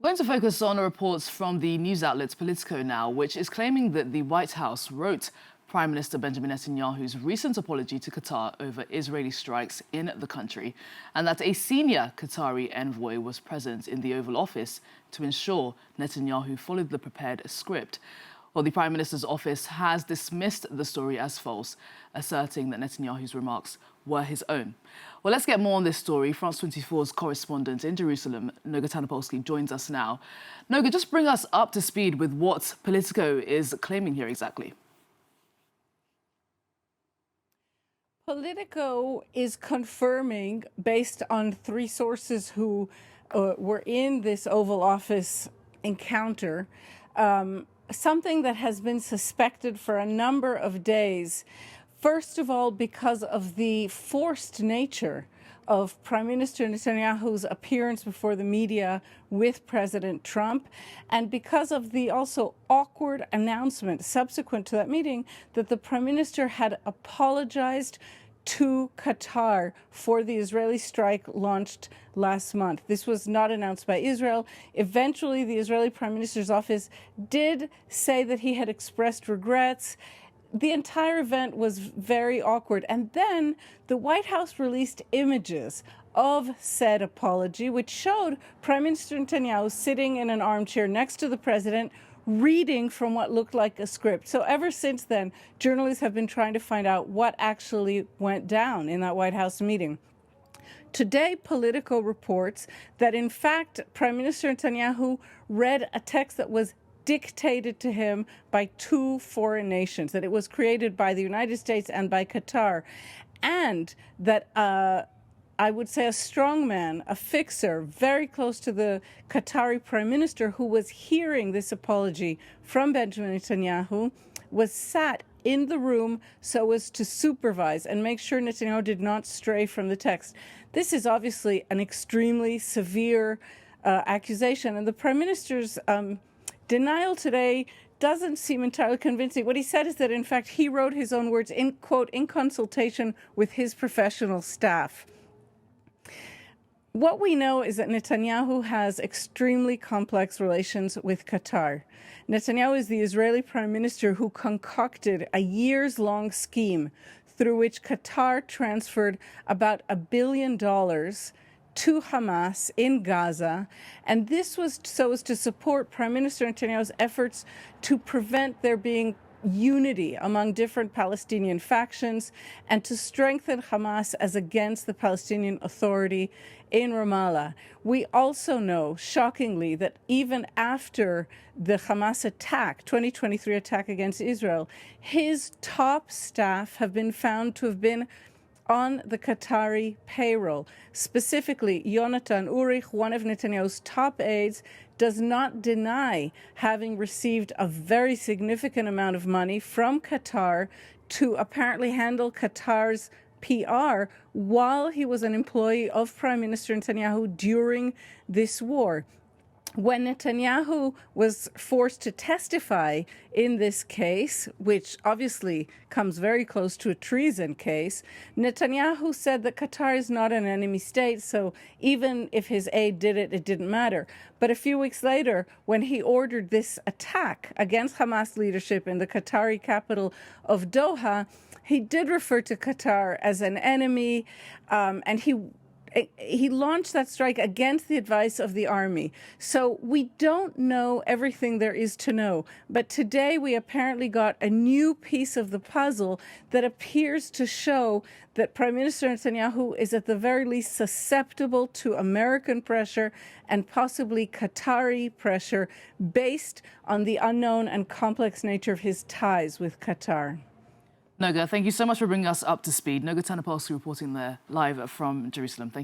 Going to focus on reports from the news outlet Politico now, which is claiming that the White House wrote Prime Minister Benjamin Netanyahu's recent apology to Qatar over Israeli strikes in the country, and that a senior Qatari envoy was present in the Oval Office to ensure Netanyahu followed the prepared script. Well, the Prime Minister's office has dismissed the story as false, asserting that Netanyahu's remarks were his own. Well, let's get more on this story. France 24's correspondent in Jerusalem, Noga Tarnopolsky, joins us now. Noga, just bring us up to speed with what Politico is claiming here exactly. Politico is confirming, based on three sources who were in this Oval Office encounter, something that has been suspected for a number of days. First of all, because of the forced nature of Prime Minister Netanyahu's appearance before the media with President Trump, and because of the also awkward announcement subsequent to that meeting that the Prime Minister had apologized to Qatar for the Israeli strike launched last month. This was not announced by Israel. Eventually, the Israeli Prime Minister's office did say that he had expressed regrets. The entire event was very awkward. And then the White House released images of said apology, which showed Prime Minister Netanyahu sitting in an armchair next to the president, reading from what looked like a script. So ever since then, journalists have been trying to find out what actually went down in that White House meeting. Today, Politico reports that, in fact, Prime Minister Netanyahu read a text that was dictated to him by two foreign nations, that it was created by the United States and by Qatar, and that I would say a strongman, a fixer, very close to the Qatari Prime Minister, who was hearing this apology from Benjamin Netanyahu, was sat in the room so as to supervise and make sure Netanyahu did not stray from the text. This is obviously an extremely severe accusation, and the Prime Minister's denial today doesn't seem entirely convincing. What he said is that, in fact, he wrote his own words in, quote, in consultation with his professional staff. What we know is that Netanyahu has extremely complex relations with Qatar. Netanyahu is the Israeli Prime Minister who concocted a years-long scheme through which Qatar transferred about $1 billion to Hamas in Gaza, and this was so as to support Prime Minister Netanyahu's efforts to prevent there being unity among different Palestinian factions and to strengthen Hamas as against the Palestinian Authority in Ramallah. We also know, shockingly, that even after the Hamas attack, 2023 attack against Israel, his top staff have been found to have been on the Qatari payroll. Specifically, Yonatan Urich, one of Netanyahu's top aides, does not deny having received a very significant amount of money from Qatar to apparently handle Qatar's PR while he was an employee of Prime Minister Netanyahu during this war. When Netanyahu was forced to testify in this case, which obviously comes very close to a treason case, Netanyahu said that Qatar is not an enemy state, so even if his aide did it, it didn't matter. But a few weeks later, when he ordered this attack against Hamas leadership in the Qatari capital of Doha, he did refer to Qatar as an enemy, and he launched that strike against the advice of the army. So we don't know everything there is to know. But today we apparently got a new piece of the puzzle that appears to show that Prime Minister Netanyahu is at the very least susceptible to American pressure and possibly Qatari pressure based on the unknown and complex nature of his ties with Qatar. Noga, thank you so much for bringing us up to speed. Noga Tarnopolsky reporting there live from Jerusalem. Thank you.